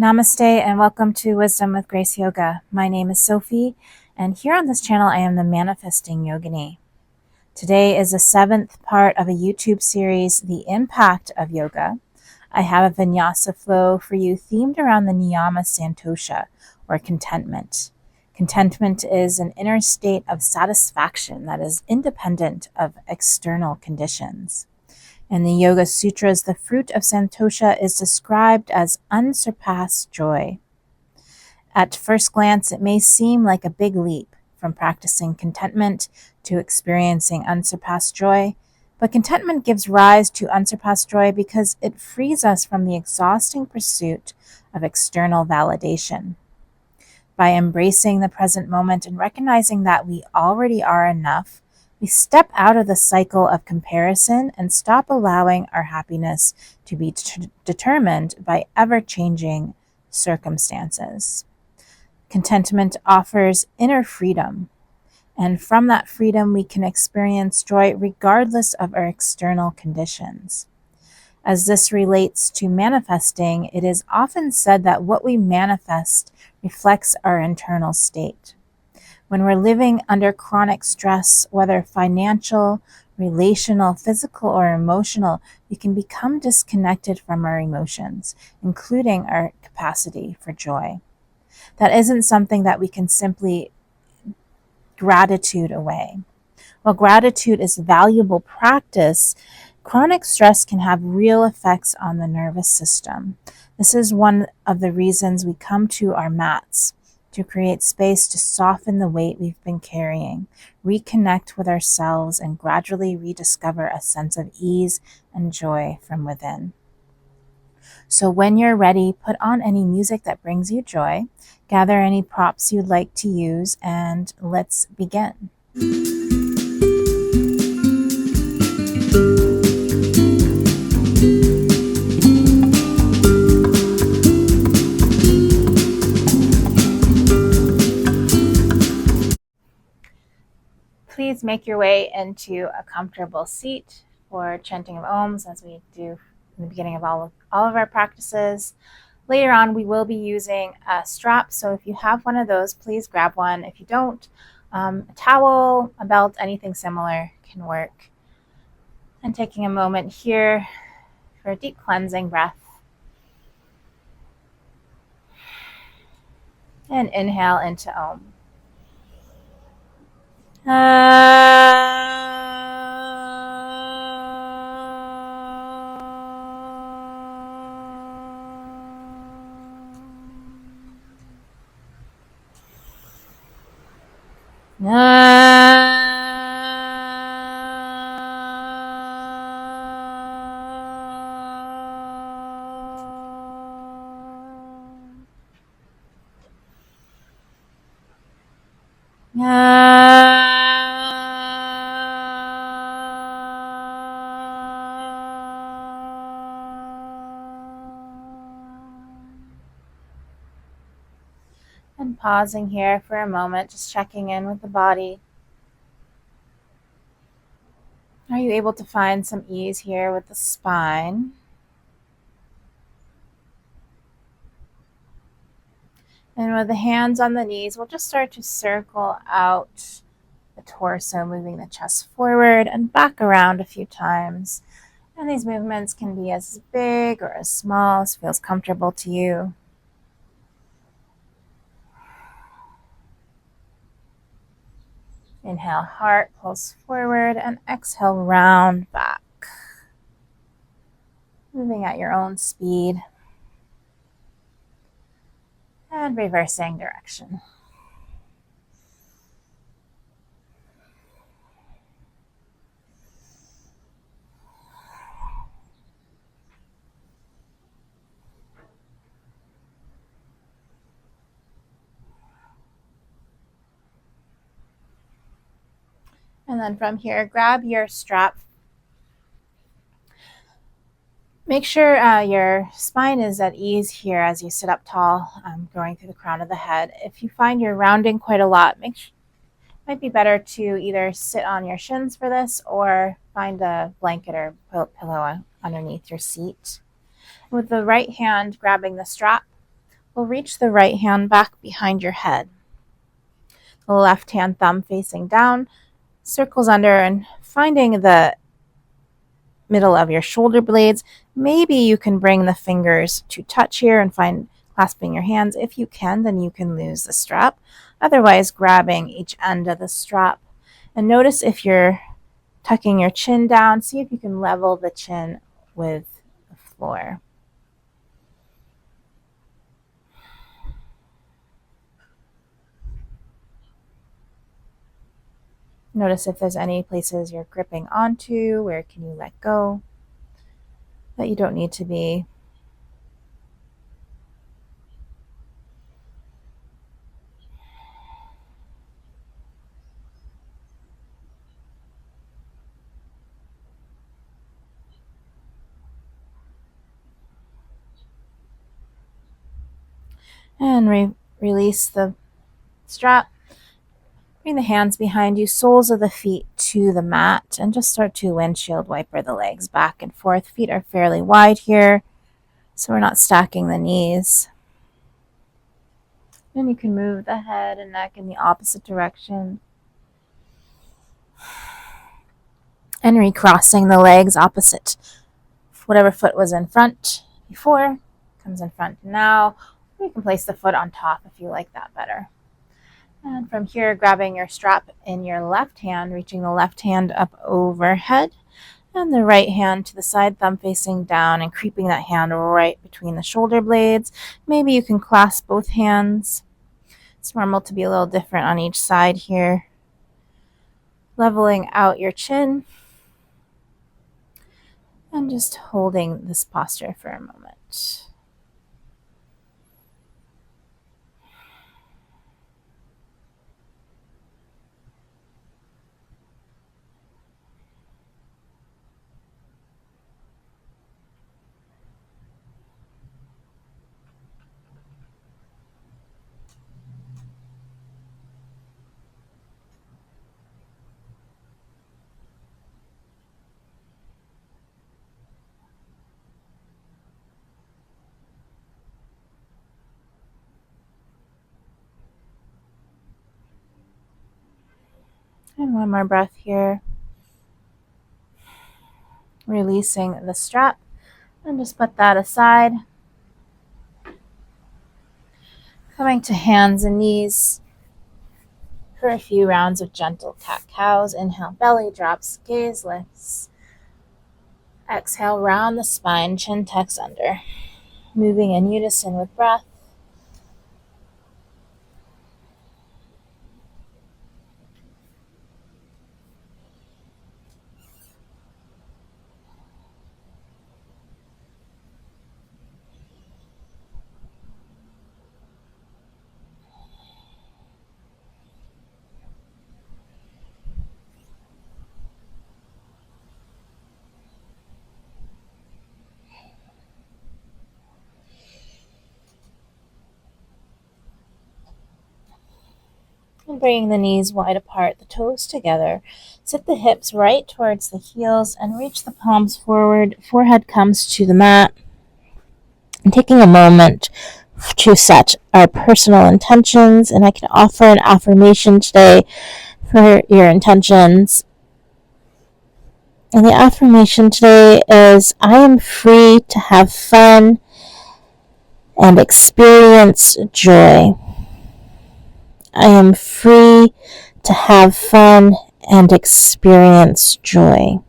Namaste and welcome to Wisdom with Grace Yoga. My name is Sophie, and here on this channel I am the Manifesting Yogini. Today is the 7th part of a YouTube series, The Impact of Yoga. I have a vinyasa flow for you themed around the niyama Santosha, or contentment. Contentment is an inner state of satisfaction that is independent of external conditions. In the Yoga Sutras, the fruit of Santosha is described as unsurpassed joy. At first glance, it may seem like a big leap from practicing contentment to experiencing unsurpassed joy, but contentment gives rise to unsurpassed joy because it frees us from the exhausting pursuit of external validation. By embracing the present moment and recognizing that we already are enough, we step out of the cycle of comparison and stop allowing our happiness to be determined by ever-changing circumstances. Contentment offers inner freedom, and from that freedom we can experience joy regardless of our external conditions. As this relates to manifesting, it is often said that what we manifest reflects our internal state. When we're living under chronic stress, whether financial, relational, physical, or emotional, we can become disconnected from our emotions, including our capacity for joy. That isn't something that we can simply gratitude away. While gratitude is valuable practice, chronic stress can have real effects on the nervous system. This is one of the reasons we come to our mats, to create space to soften the weight we've been carrying, reconnect with ourselves, and gradually rediscover a sense of ease and joy from within. So when you're ready, put on any music that brings you joy, gather any props you'd like to use, and let's begin. Please make your way into a comfortable seat for chanting of Ohms, as we do in the beginning of all of our practices. Later on, we will be using a strap, so if you have one of those, please grab one. If you don't, a towel, a belt, anything similar can work. And taking a moment here for a deep cleansing breath. And inhale into Om. And pausing here for a moment, just checking in with the body. Are you able to find some ease here with the spine? And with the hands on the knees, we'll just start to circle out the torso, moving the chest forward and back around a few times. And these movements can be as big or as small as feels comfortable to you. Inhale, heart pulls forward, and exhale, round back. Moving at your own speed. And reversing direction. And then from here, grab your strap. Make sure your spine is at ease here as you sit up tall, going through the crown of the head. If you find you're rounding quite a lot, it might be better to either sit on your shins for this or find a blanket or pillow underneath your seat. With the right hand grabbing the strap, We'll reach the right hand back behind your head. The left hand thumb facing down, circles under and finding the middle of your shoulder blades. Maybe you can bring the fingers to touch here and find clasping your hands. If you can, then you can lose the strap. Otherwise, grabbing each end of the strap. And notice if you're tucking your chin down, see if you can level the chin with the floor. Notice if there's any places you're gripping onto, where can you let go that you don't need to be. And release the strap. Bring the hands behind you, soles of the feet to the mat, and just start to windshield wiper the legs back and forth. Feet are fairly wide here, so we're not stacking the knees. Then you can move the head and neck in the opposite direction. And recrossing the legs opposite. Whatever foot was in front before comes in front now. You can place the foot on top if you like that better. And from here, grabbing your strap in your left hand, reaching the left hand up overhead, and the right hand to the side, thumb facing down, and creeping that hand right between the shoulder blades. Maybe you can clasp both hands. It's normal to be a little different on each side here. Leveling out your chin, and just holding this posture for a moment. And one more breath here. Releasing the strap, and just put that aside. Coming to hands and knees for a few rounds of gentle cat-cows. Inhale, belly drops, gaze lifts. Exhale, round the spine, chin tucks under. Moving in unison with breath. And bringing the knees wide apart, the toes together. Sit the hips right towards the heels and reach the palms forward. Forehead comes to the mat. And taking a moment to set our personal intentions, and I can offer an affirmation today for your intentions. And the affirmation today is, I am free to have fun and experience joy. I am free to have fun and experience joy.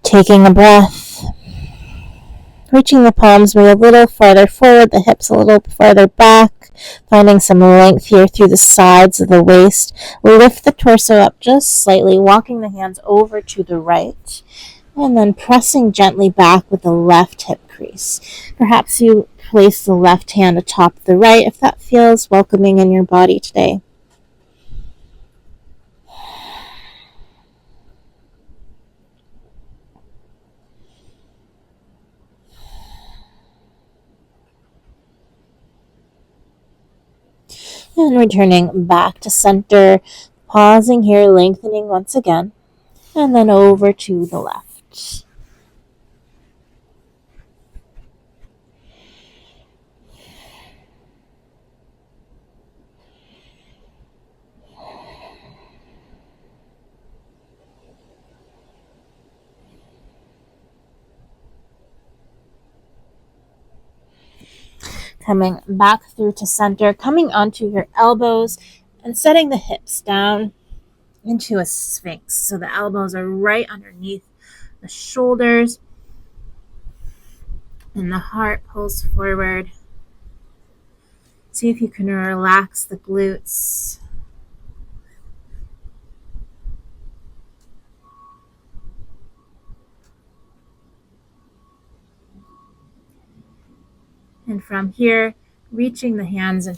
Taking a breath, reaching the palms maybe a little farther forward, the hips a little farther back, finding some length here through the sides of the waist. Lift the torso up just slightly, walking the hands over to the right, and then pressing gently back with the left hip crease. Perhaps you place the left hand atop the right if that feels welcoming in your body today. And returning back to center, pausing here, lengthening once again, and then over to the left. Coming back through to center, coming onto your elbows and setting the hips down into a sphinx. So the elbows are right underneath the shoulders and the heart pulls forward. See if you can relax the glutes. And from here, reaching the hands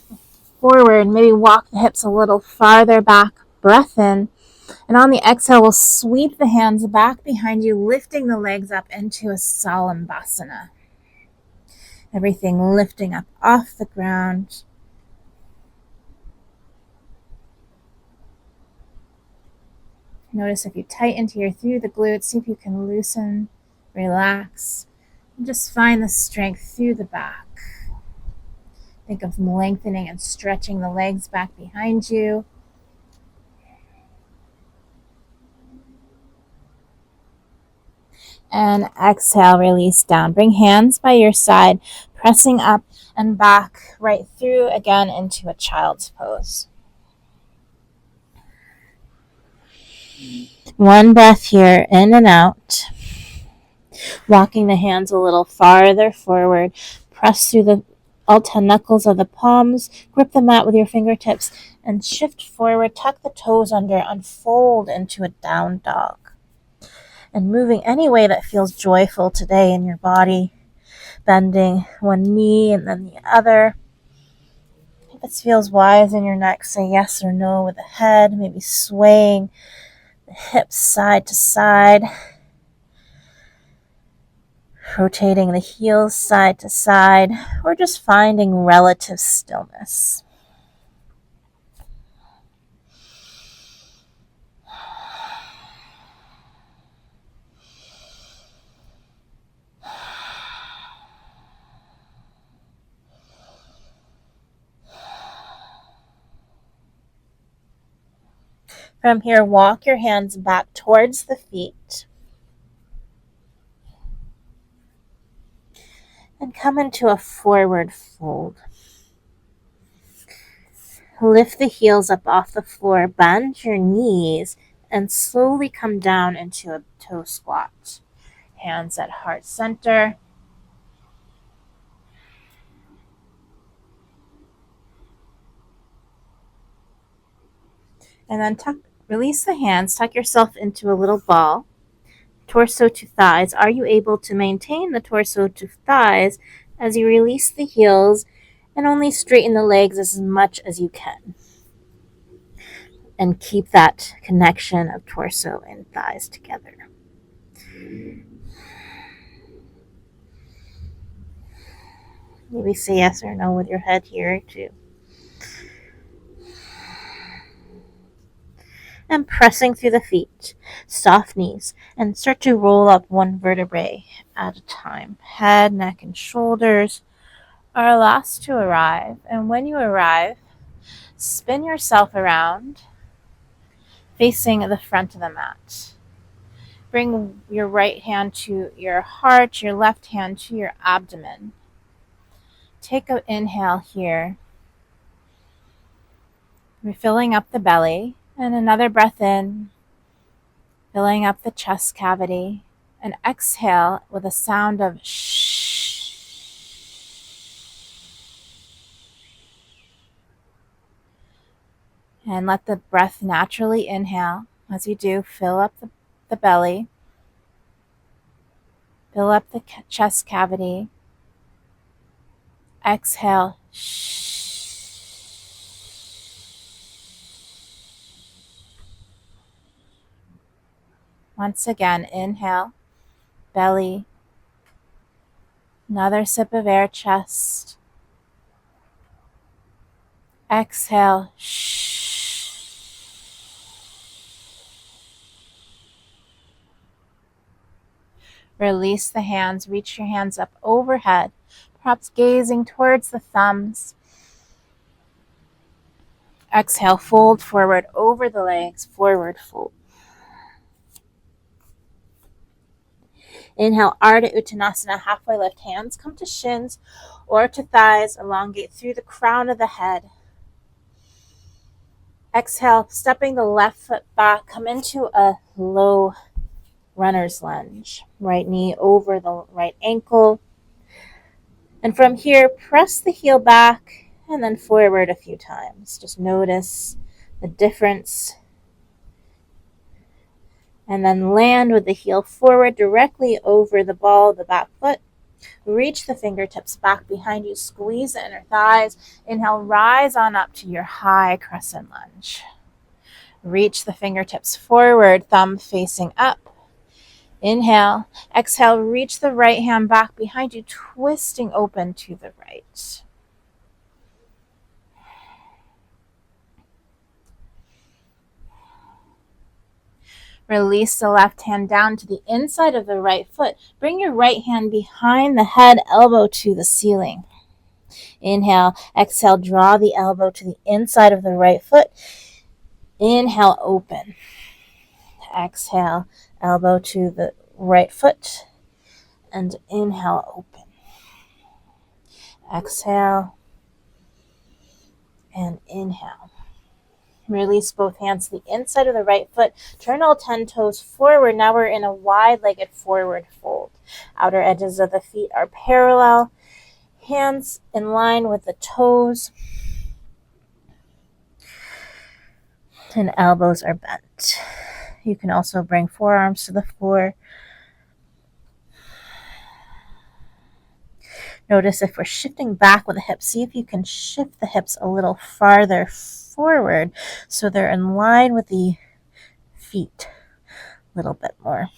forward, maybe walk the hips a little farther back, breath in. And on the exhale, we'll sweep the hands back behind you, lifting the legs up into a Salambasana. Everything lifting up off the ground. Notice if you tighten here through the glutes, see if you can loosen, relax, and just find the strength through the back. Think of lengthening and stretching the legs back behind you. And exhale, release down. Bring hands by your side, pressing up and back, right through again into a child's pose. One breath here, in and out. Walking the hands a little farther forward. Press through the all 10 knuckles of the palms. Grip the mat with your fingertips and shift forward. Tuck the toes under. Unfold into a down dog. And moving any way that feels joyful today in your body. Bending one knee and then the other. If this feels wise in your neck, say yes or no with the head. Maybe swaying the hips side to side. Rotating the heels side to side, or just finding relative stillness. From here, walk your hands back towards the feet. And come into a forward fold. Lift the heels up off the floor, bend your knees, and slowly come down into a toe squat. Hands at heart center. And then release the hands, tuck yourself into a little ball. Torso to thighs. Are you able to maintain the torso to thighs as you release the heels and only straighten the legs as much as you can? And keep that connection of torso and thighs together. Maybe say yes or no with your head here too. And pressing through the feet, soft knees, and start to roll up one vertebrae at a time. Head, neck, and shoulders are last to arrive. And when you arrive, spin yourself around, facing the front of the mat. Bring your right hand to your heart, your left hand to your abdomen. Take an inhale here. We're filling up the belly, and another breath in, filling up the chest cavity, and exhale with a sound of shh. And let the breath naturally inhale. As you do, fill up the belly, fill up the chest cavity. Exhale. Shh. Once again, inhale, belly. Another sip of air, chest. Exhale. Shh. Release the hands. Reach your hands up overhead, perhaps gazing towards the thumbs. Exhale, fold forward over the legs, forward fold. Inhale, Ardha Uttanasana, halfway lift. Hands come to shins or to thighs. Elongate through the crown of the head. Exhale, stepping the left foot back. Come into a low runner's lunge. Right knee over the right ankle. And from here, press the heel back and then forward a few times. Just notice the difference. And then land with the heel forward directly over the ball of the back foot. Reach the fingertips back behind you. Squeeze the inner thighs. Inhale, rise on up to your high crescent lunge. Reach the fingertips forward, thumb facing up. Inhale. Exhale, reach the right hand back behind you, twisting open to the right. Release the left hand down to the inside of the right foot. Bring your right hand behind the head, elbow to the ceiling. Inhale. Exhale, draw the elbow to the inside of the right foot. Inhale, open. Exhale, elbow to the right foot. And inhale, open. Exhale. And inhale. Release both hands to the inside of the right foot. Turn all 10 toes forward. Now we're in a wide-legged forward fold. Outer edges of the feet are parallel. Hands in line with the toes. And elbows are bent. You can also bring forearms to the floor. Notice if we're shifting back with the hips, see if you can shift the hips a little farther forward so they're in line with the feet a little bit more.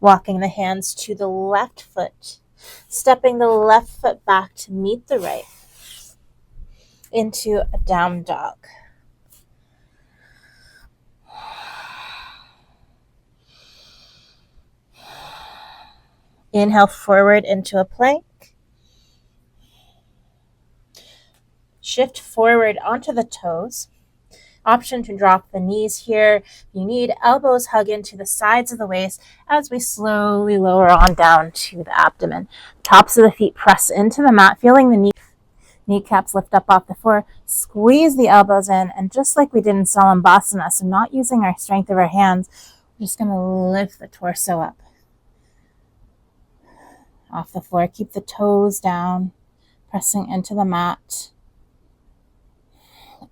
Walking the hands to the left foot, stepping the left foot back to meet the right into a down dog. Inhale forward into a plank. Shift forward onto the toes. Option to drop the knees here. If you need, elbows hug into the sides of the waist as we slowly lower on down to the abdomen. Tops of the feet press into the mat, feeling the kneecaps lift up off the floor. Squeeze the elbows in, and just like we did in Samastah, so not using our strength of our hands, we're just going to lift the torso up off the floor. Keep the toes down, pressing into the mat.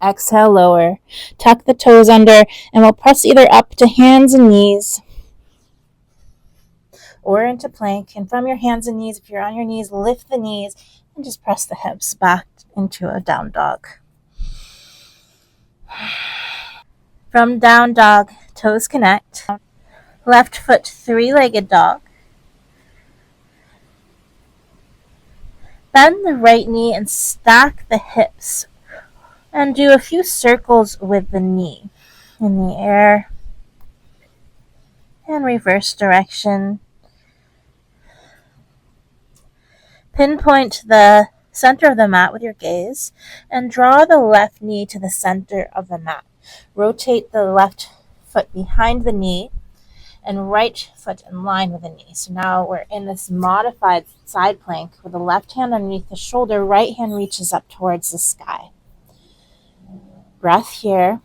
Exhale, lower. Tuck the toes under, and we'll press either up to hands and knees or into plank. And from your hands and knees, if you're on your knees, lift the knees and just press the hips back into a down dog. From down dog, toes connect. Left foot, three-legged dog. Bend the right knee and stack the hips. And do a few circles with the knee in the air. And reverse direction. Pinpoint the center of the mat with your gaze and draw the left knee to the center of the mat. Rotate the left foot behind the knee and right foot in line with the knee. So now we're in this modified side plank with the left hand underneath the shoulder, right hand reaches up towards the sky. Breath here.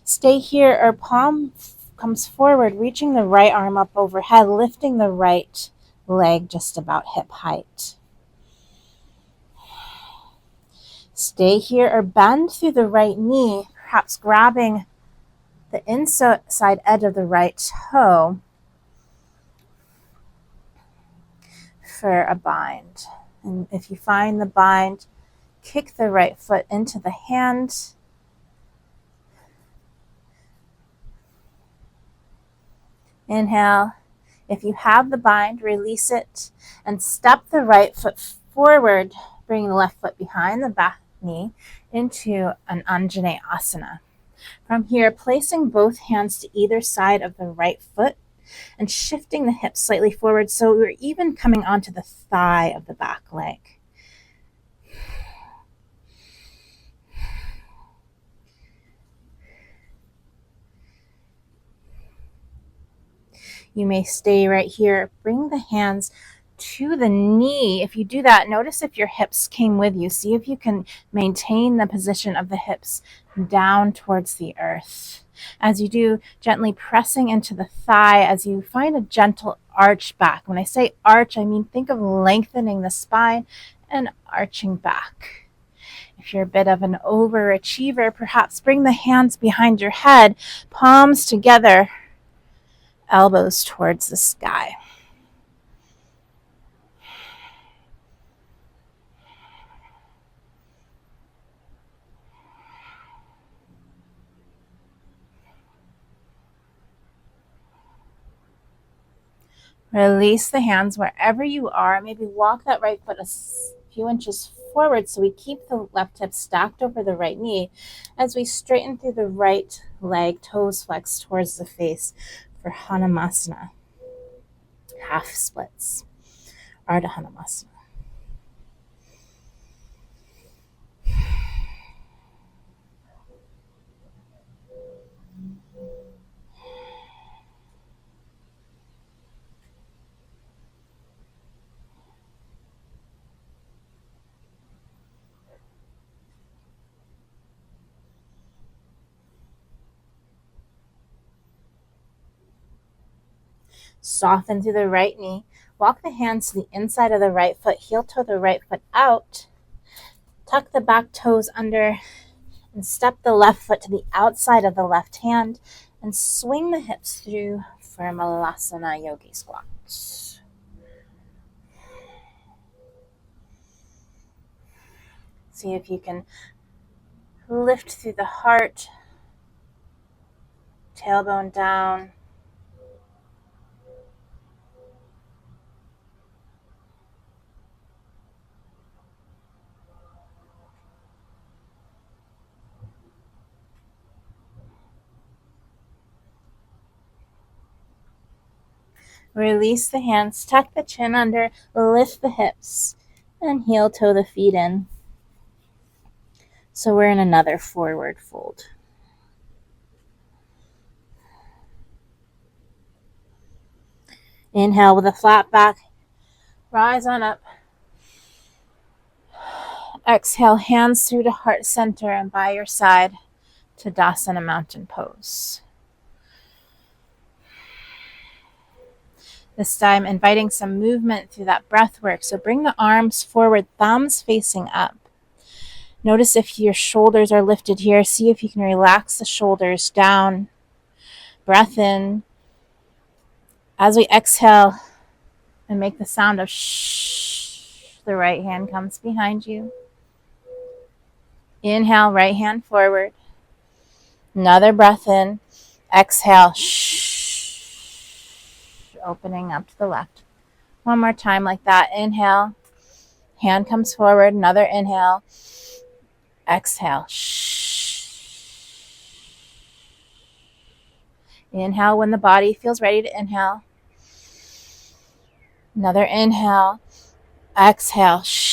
Stay here, or palm comes forward, reaching the right arm up overhead, lifting the right leg just about hip height. Stay here or bend through the right knee, perhaps grabbing the inside edge of the right toe for a bind. And if you find the bind, kick the right foot into the hand. Inhale. If you have the bind, release it and step the right foot forward, bringing the left foot behind the back knee into an Anjaneyasana. From here, placing both hands to either side of the right foot and shifting the hips slightly forward so we're even coming onto the thigh of the back leg. You may stay right here. Bring the hands to the knee. If you do that, notice if your hips came with you. See if you can maintain the position of the hips down towards the earth. As you do, gently pressing into the thigh as you find a gentle arch back. When I say arch, I mean think of lengthening the spine and arching back. If you're a bit of an overachiever, perhaps bring the hands behind your head, palms together, elbows towards the sky. Release the hands wherever you are. Maybe walk that right foot a few inches forward so we keep the left hip stacked over the right knee as we straighten through the right leg, toes flexed towards the face for Hanumasana. Half splits. Ardha Hanumasana. Soften through the right knee. Walk the hands to the inside of the right foot. Heel toe the right foot out. Tuck the back toes under and step the left foot to the outside of the left hand and swing the hips through for Malasana Yogi Squat. See if you can lift through the heart, tailbone down. Release the hands, tuck the chin under, lift the hips, and heel toe the feet in. So we're in another forward fold. Inhale with a flat back, rise on up. Exhale, hands through to heart center and by your side to Tadasana mountain pose. This time, inviting some movement through that breath work. So bring the arms forward, thumbs facing up. Notice if your shoulders are lifted here. See if you can relax the shoulders down. Breath in. As we exhale and make the sound of shh, the right hand comes behind you. Inhale, right hand forward. Another breath in. Exhale, shh, opening up to the left. One more time like that. Inhale, hand comes forward. Another inhale. Exhale, shh. Inhale when the body feels ready to inhale. Another inhale. Exhale, shh.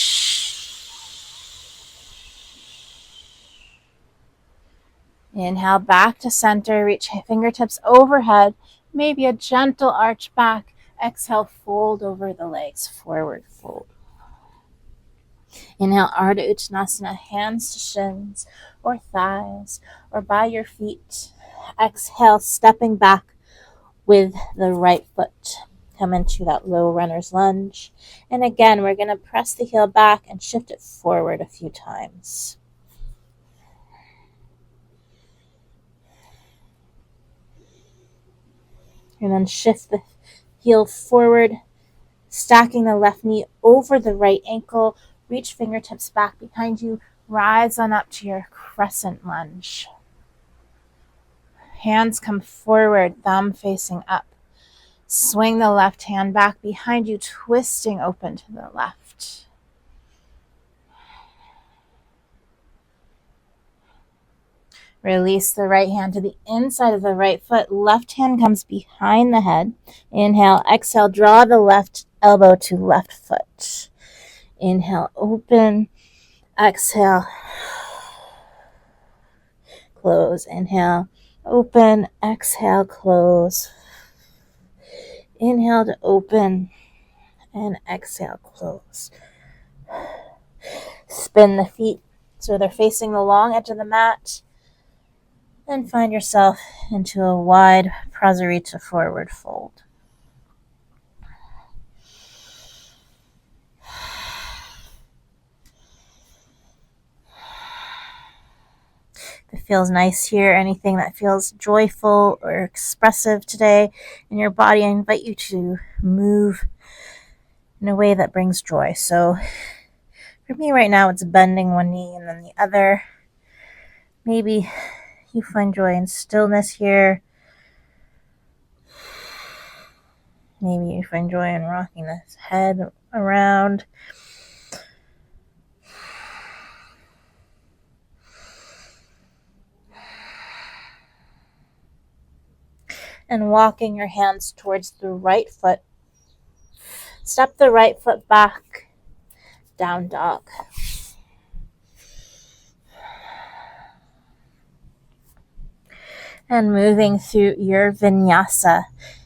Inhale back to center. Reach fingertips overhead. Maybe a gentle arch back. Exhale, fold over the legs. Forward fold. Inhale, Ardha Uttanasana, hands to shins or thighs or by your feet. Exhale, stepping back with the right foot. Come into that low runner's lunge. And again, we're going to press the heel back and shift it forward a few times. And then shift the heel forward, stacking the left knee over the right ankle. Reach fingertips back behind you. Rise on up to your crescent lunge. Hands come forward, thumb facing up. Swing the left hand back behind you, twisting open to the left. Release the right hand to the inside of the right foot. Left hand comes behind the head. Inhale, exhale, draw the left elbow to left foot. Inhale, open. Exhale, close. Inhale, open. Exhale, close. Inhale to open and exhale, close. Spin the feet so they're facing the long edge of the mat. And find yourself into a wide prasarita forward fold. If it feels nice here, anything that feels joyful or expressive today in your body, I invite you to move in a way that brings joy. So for me right now, it's bending one knee and then the other. Maybe you find joy in stillness here. Maybe you find joy in rocking the head around. And walking your hands towards the right foot. Step the right foot back, down dog. And moving through your vinyasa.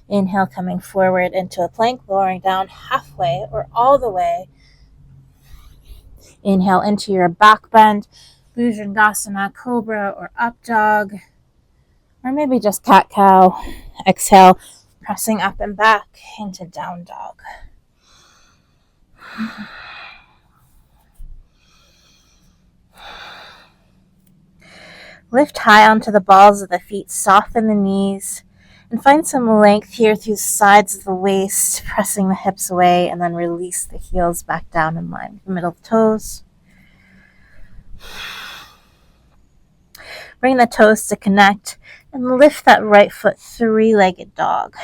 Inhale, coming forward into a plank, lowering down halfway or all the way. Inhale into your back bend, Bhujangasana, cobra or up dog, or maybe just cat-cow. Exhale, pressing up and back into down dog. Lift high onto the balls of the feet, soften the knees, and find some length here through the sides of the waist, pressing the hips away, and then release the heels back down in line with the middle of the toes. Bring the toes to connect, and lift that right foot, three-legged dog.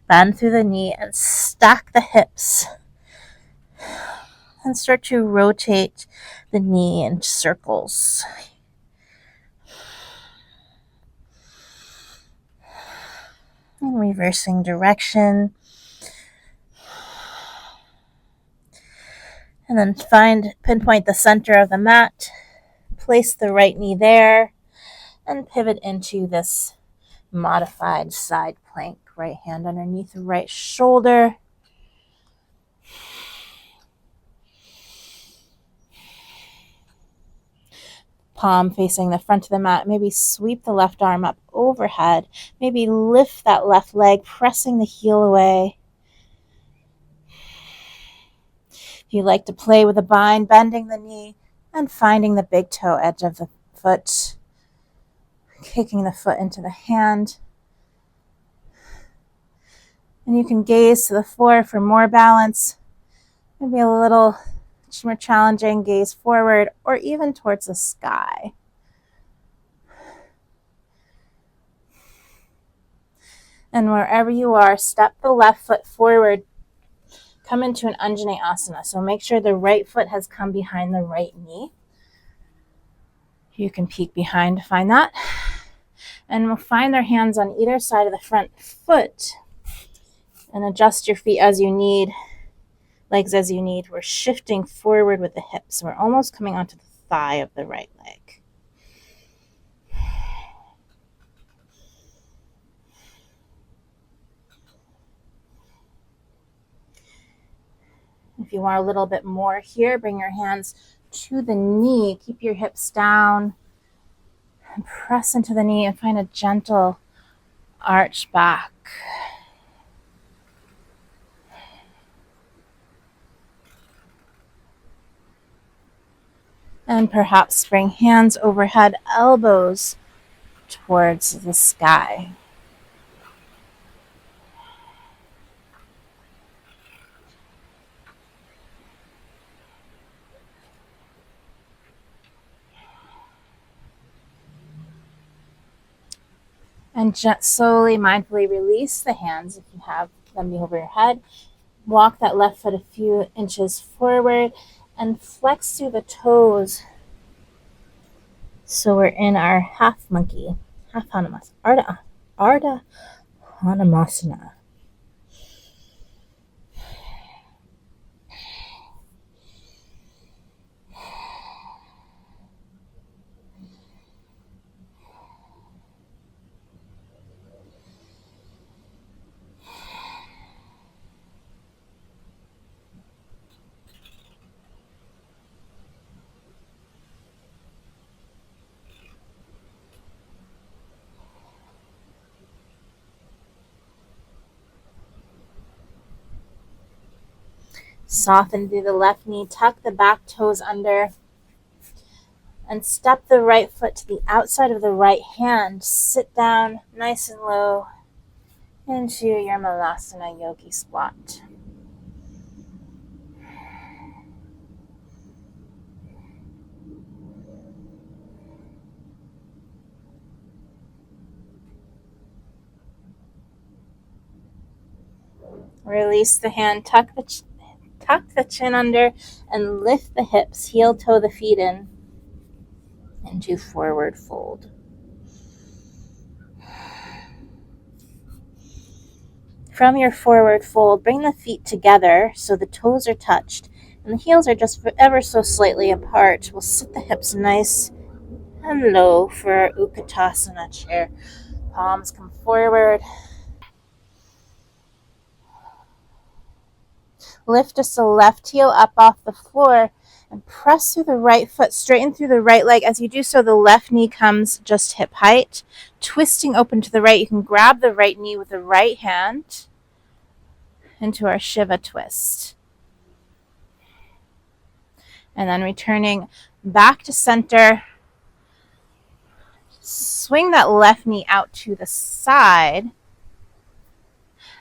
Bend through the knee and stack the hips, and start to rotate the knee in circles. And reversing direction. And then pinpoint the center of the mat, place the right knee there, and pivot into this modified side plank. Right hand underneath the right shoulder. Palm facing the front of the mat. Maybe sweep the left arm up overhead. Maybe lift that left leg, pressing the heel away. If you like to play with the bind, bending the knee and finding the big toe edge of the foot, kicking the foot into the hand. And you can gaze to the floor for more balance. Maybe a little more challenging, gaze forward or even towards the sky. And wherever you are, step the left foot forward. Come into an Anjaneyasana. So make sure the right foot has come behind the right knee. You can peek behind to find that. And we'll find our hands on either side of the front foot and adjust your feet as you need, legs as you need. We're shifting forward with the hips. We're almost coming onto the thigh of the right leg. If you want a little bit more here, bring your hands to the knee. Keep your hips down and press into the knee and find a gentle arch back. And perhaps bring hands overhead, elbows towards the sky. And just slowly, mindfully release the hands if you have them over your head. Walk that left foot a few inches forward and flex through the toes. So we're in our half monkey, half Hanumasana, Ardha Hanumasana. Soften through the left knee, tuck the back toes under, and step the right foot to the outside of the right hand. Sit down nice and low into your Malasana Yogi squat. Release the hand, tuck the chin under, and lift the hips. Heel toe the feet in into forward fold. From your forward fold, bring the feet together so the toes are touched and the heels are just ever so slightly apart. We'll sit the hips nice and low for our Utkatasana chair. Palms come forward. Lift just the left heel up off the floor and press through the right foot, straighten through the right leg. As you do so, the left knee comes just hip height. Twisting open to the right, you can grab the right knee with the right hand into our Shiva twist. And then returning back to center, swing that left knee out to the side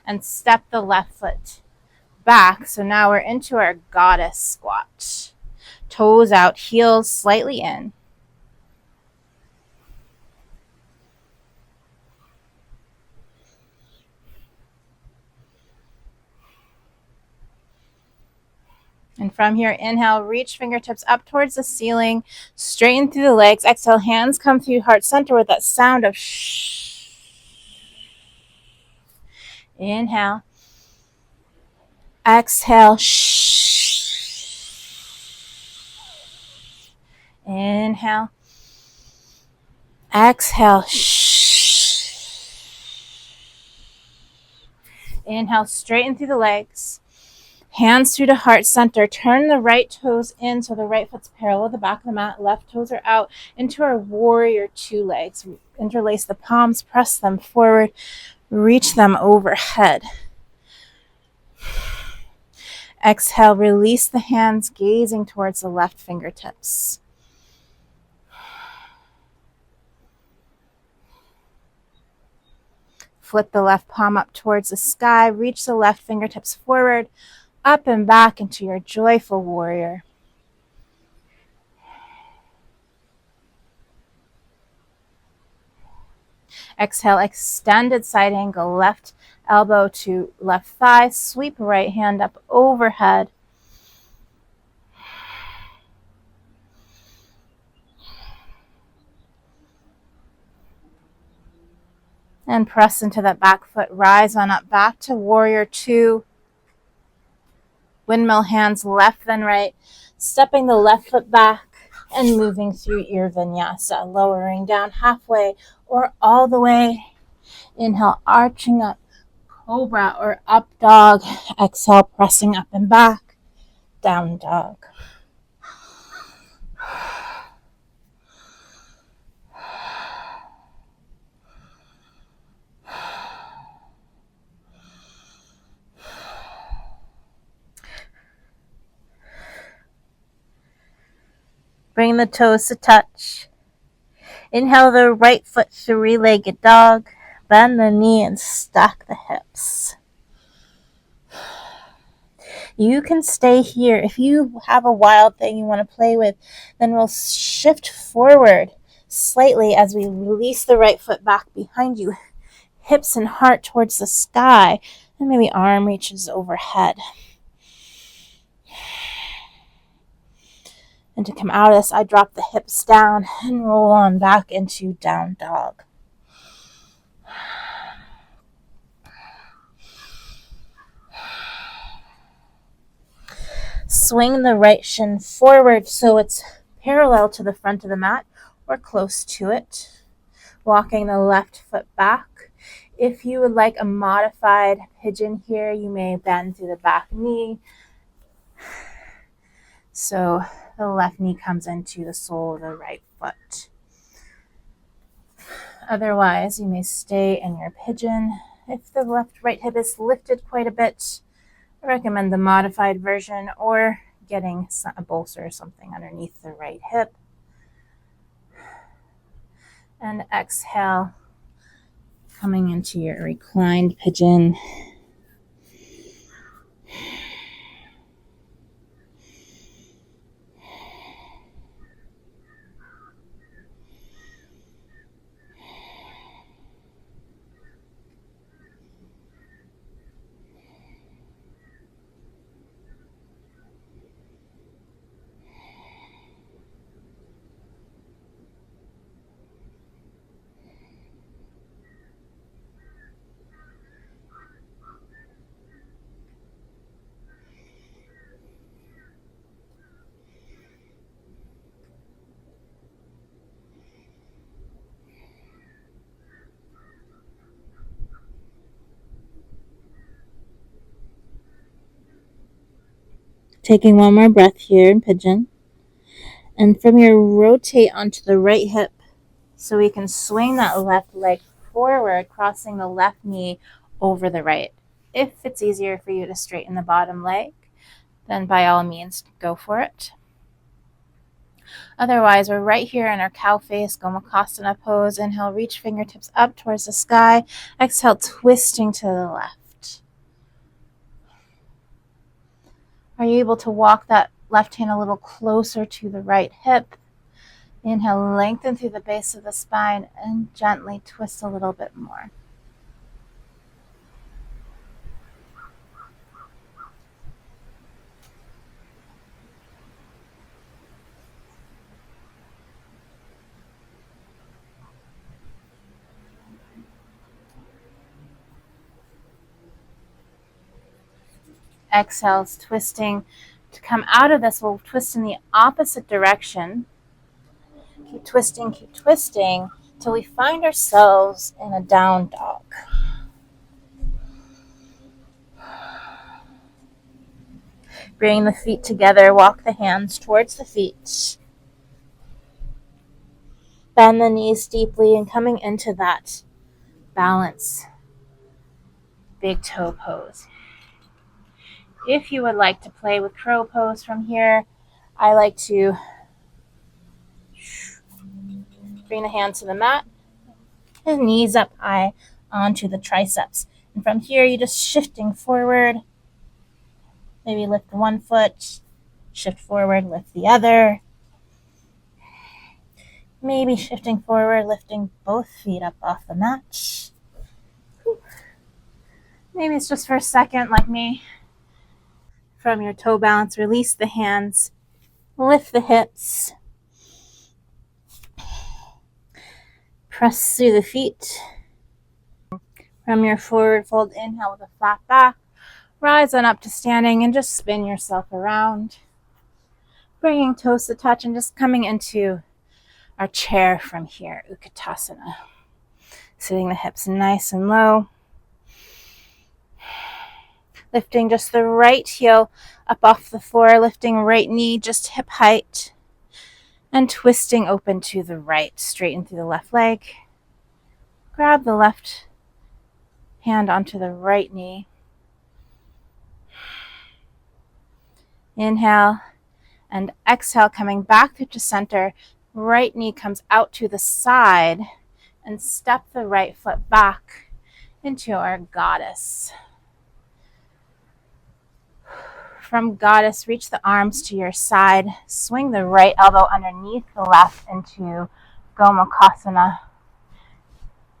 and step the left foot back. So now we're into our goddess squat. Toes out, heels slightly in. And from here, inhale, reach fingertips up towards the ceiling, straighten through the legs. Exhale, hands come through heart center with that sound of shh. Inhale. Exhale, shh. Inhale. Exhale, shh. Inhale, straighten through the legs. Hands through to heart center. Turn the right toes in so the right foot's parallel with the back of the mat. Left toes are out into our warrior two legs. Interlace the palms, press them forward, reach them overhead. Exhale, release the hands, gazing towards the left fingertips. Flip the left palm up towards the sky. Reach the left fingertips forward, up and back into your joyful warrior. Exhale, extended side angle, left elbow to left thigh. Sweep right hand up overhead. And press into that back foot. Rise on up back to warrior two. Windmill hands left then right. Stepping the left foot back and moving through your vinyasa. Lowering down halfway or all the way. Inhale, arching up. Cobra or up dog. Exhale, pressing up and back. Down dog. Bring the toes to touch. Inhale the right foot, three-legged dog. Bend the knee and stack the hips. You can stay here. If you have a wild thing you want to play with, then we'll shift forward slightly as we release the right foot back behind you. Hips and heart towards the sky. And maybe arm reaches overhead. And to come out of this, I drop the hips down and roll on back into down dog. Swing the right shin forward so it's parallel to the front of the mat or close to it. Walking the left foot back. If you would like a modified pigeon here, you may bend through the back knee. So the left knee comes into the sole of the right foot. Otherwise, you may stay in your pigeon. If the right hip is lifted quite a bit, I recommend the modified version or getting a bolster or something underneath the right hip. And exhale, coming into your reclined pigeon. Taking one more breath here in pigeon. And from here, rotate onto the right hip so we can swing that left leg forward, crossing the left knee over the right. If it's easier for you to straighten the bottom leg, then by all means, go for it. Otherwise, we're right here in our cow face, Gomukhasana pose. Inhale, reach fingertips up towards the sky. Exhale, twisting to the left. Are you able to walk that left hand a little closer to the right hip? Inhale, lengthen through the base of the spine and gently twist a little bit more. Exhales, twisting. To come out of this, we'll twist in the opposite direction. Keep twisting till we find ourselves in a down dog. Bring the feet together, walk the hands towards the feet. Bend the knees deeply and coming into that balance, big toe pose. If you would like to play with crow pose from here, I like to bring the hands to the mat and knees up high onto the triceps. And from here, you're just shifting forward. Maybe lift one foot, shift forward, lift the other. Maybe shifting forward, lifting both feet up off the mat. Maybe it's just for a second, like me. From your toe balance, release the hands, lift the hips. Press through the feet. From your forward fold, inhale with a flat back. Rise on up to standing and just spin yourself around. Bringing toes to touch and just coming into our chair from here, Utkatasana. Sitting the hips nice and low. Lifting just the right heel up off the floor, lifting right knee just hip height. And twisting open to the right, straighten through the left leg. Grab the left hand onto the right knee. Inhale and exhale, coming back through to center. Right knee comes out to the side and step the right foot back into our goddess. From goddess, reach the arms to your side. Swing the right elbow underneath the left into Gomukhasana.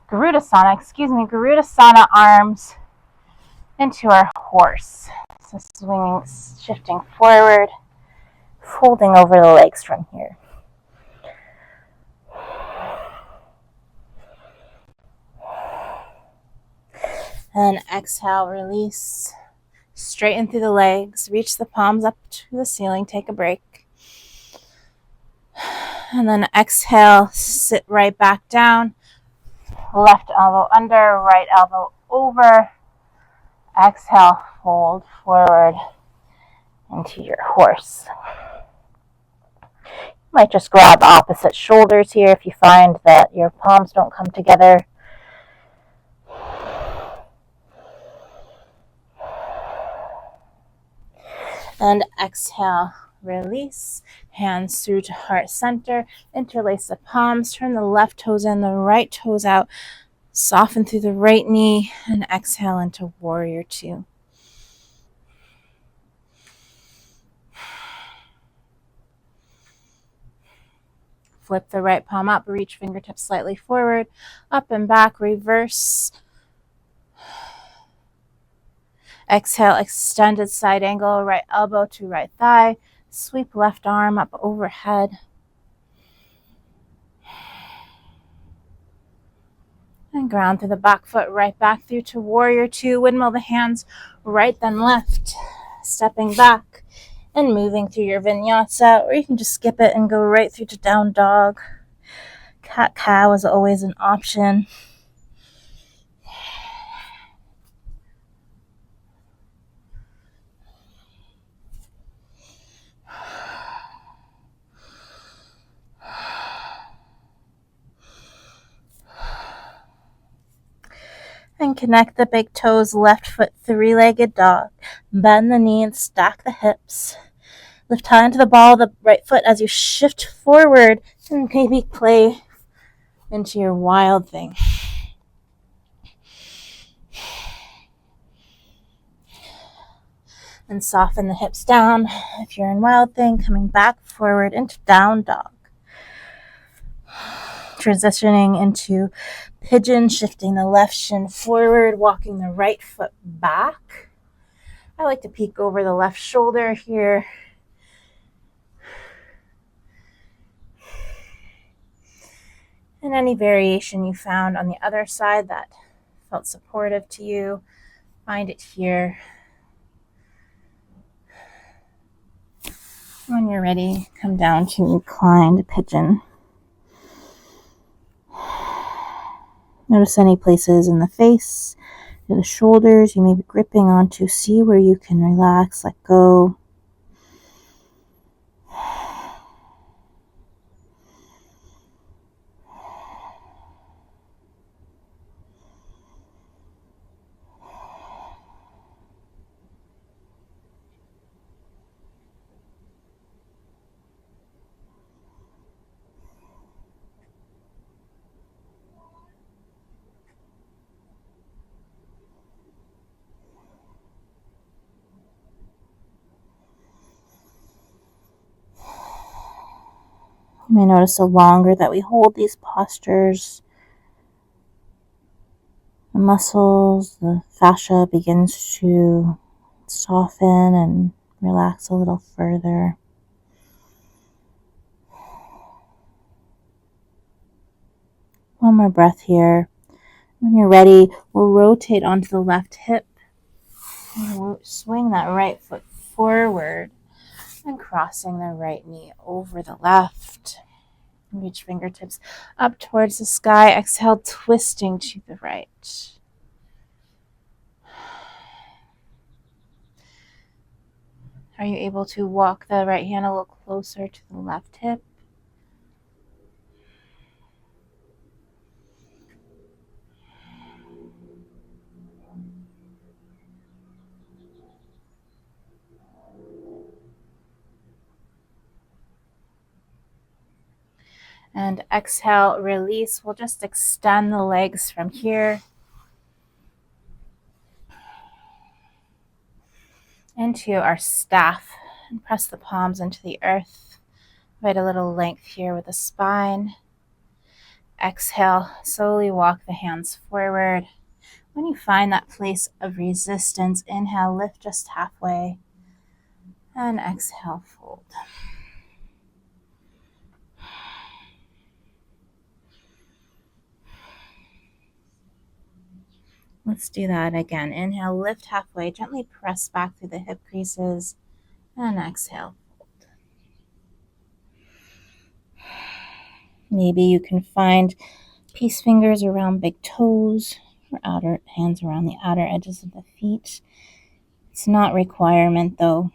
Garudasana arms into our horse. So swinging, shifting forward, folding over the legs from here. And exhale, release. Straighten through the legs, reach the palms up to the ceiling, take a break. And then exhale, sit right back down. Left elbow under, right elbow over. Exhale, fold forward into your horse. You might just grab opposite shoulders here if you find that your palms don't come together. And exhale, release. Hands through to heart center. Interlace the palms. Turn the left toes in, the right toes out. Soften through the right knee. And exhale into warrior two. Flip the right palm up. Reach fingertips slightly forward. Up and back. Reverse. Exhale, extended side angle, right elbow to right thigh. Sweep left arm up overhead. And ground through the back foot, right back through to warrior two. Windmill the hands right then left. Stepping back and moving through your vinyasa, or you can just skip it and go right through to down dog. Cat cow is always an option. And connect the big toes, left foot, three-legged dog. Bend the knee and stack the hips. Lift high into the ball of the right foot as you shift forward and maybe play into your wild thing. And soften the hips down. If you're in wild thing, coming back forward into down dog. Transitioning into pigeon, shifting the left shin forward, walking the right foot back. I like to peek over the left shoulder here. And any variation you found on the other side that felt supportive to you, find it here. When you're ready, come down to reclined pigeon. Notice any places in the face, the shoulders you may be gripping onto. See where you can relax, let go. You may notice the longer that we hold these postures, the muscles, the fascia begins to soften and relax a little further. One more breath here. When you're ready, we'll rotate onto the left hip. And we'll swing that right foot forward and crossing the right knee over the left. Reach fingertips up towards the sky. Exhale, twisting to the right. Are you able to walk the right hand a little closer to the left hip? And exhale, release. We'll just extend the legs from here into our staff and press the palms into the earth. Provide a little length here with the spine. Exhale, slowly walk the hands forward. When you find that place of resistance, inhale, lift just halfway, and exhale, fold. Let's do that again. Inhale, lift halfway, gently press back through the hip creases, and exhale, fold. Maybe you can find peace fingers around big toes, or outer hands around the outer edges of the feet. It's not a requirement though.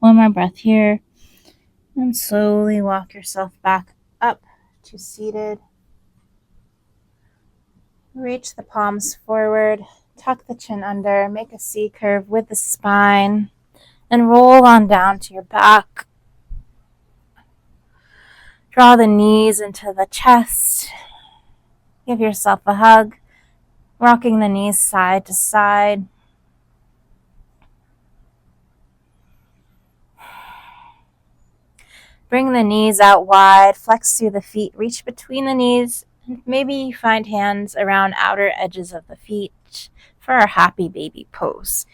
One more breath here. And slowly walk yourself back up to seated. Reach the palms forward. Tuck the chin under. Make a C curve with the spine. And roll on down to your back. Draw the knees into the chest. Give yourself a hug. Rocking the knees side to side. Bring the knees out wide. Flex through the feet. Reach between the knees. Maybe find hands around outer edges of the feet for our happy baby pose.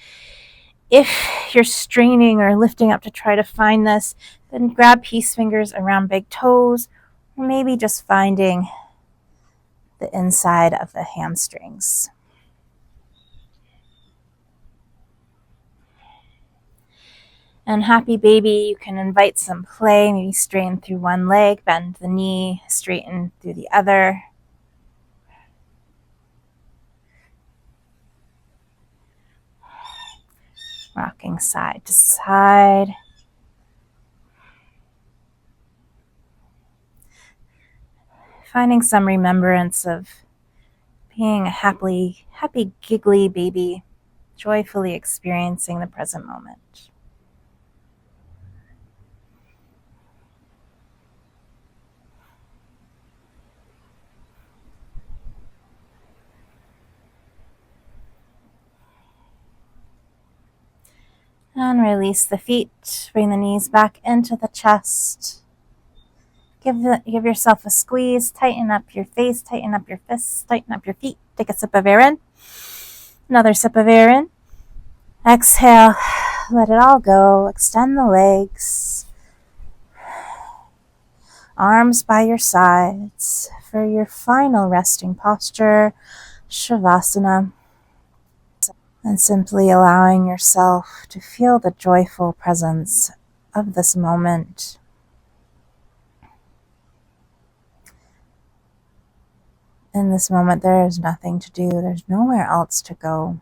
If you're straining or lifting up to try to find this, then grab peace fingers around big toes, or maybe just finding the inside of the hamstrings. And happy baby, you can invite some play, maybe straighten through one leg, bend the knee, straighten through the other. Rocking side to side. Finding some remembrance of being a happy, giggly baby, joyfully experiencing the present moment. And release the feet. Bring the knees back into the chest. Give yourself a squeeze. Tighten up your face. Tighten up your fists. Tighten up your feet. Take a sip of air in. Another sip of air in. Exhale. Let it all go. Extend the legs. Arms by your sides for your final resting posture, Shavasana. And simply allowing yourself to feel the joyful presence of this moment. In this moment, there is nothing to do. There's nowhere else to go.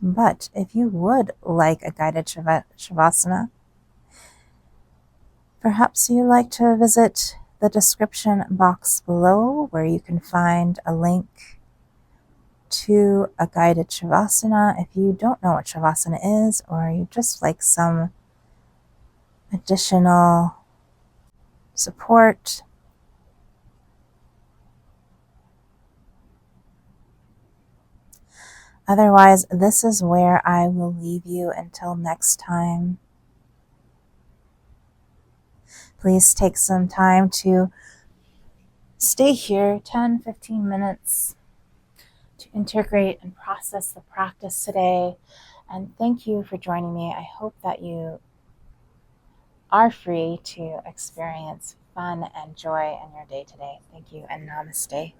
But if you would like a guided Shavasana, perhaps you'd like to visit the description box below where you can find a link to a guided Shavasana. If you don't know what Shavasana is, or you just like some additional support, otherwise, this is where I will leave you until next time. Please take some time to stay here 10-15 minutes to integrate and process the practice today. And thank you for joining me. I hope that you are free to experience fun and joy in your day today. Thank you and namaste.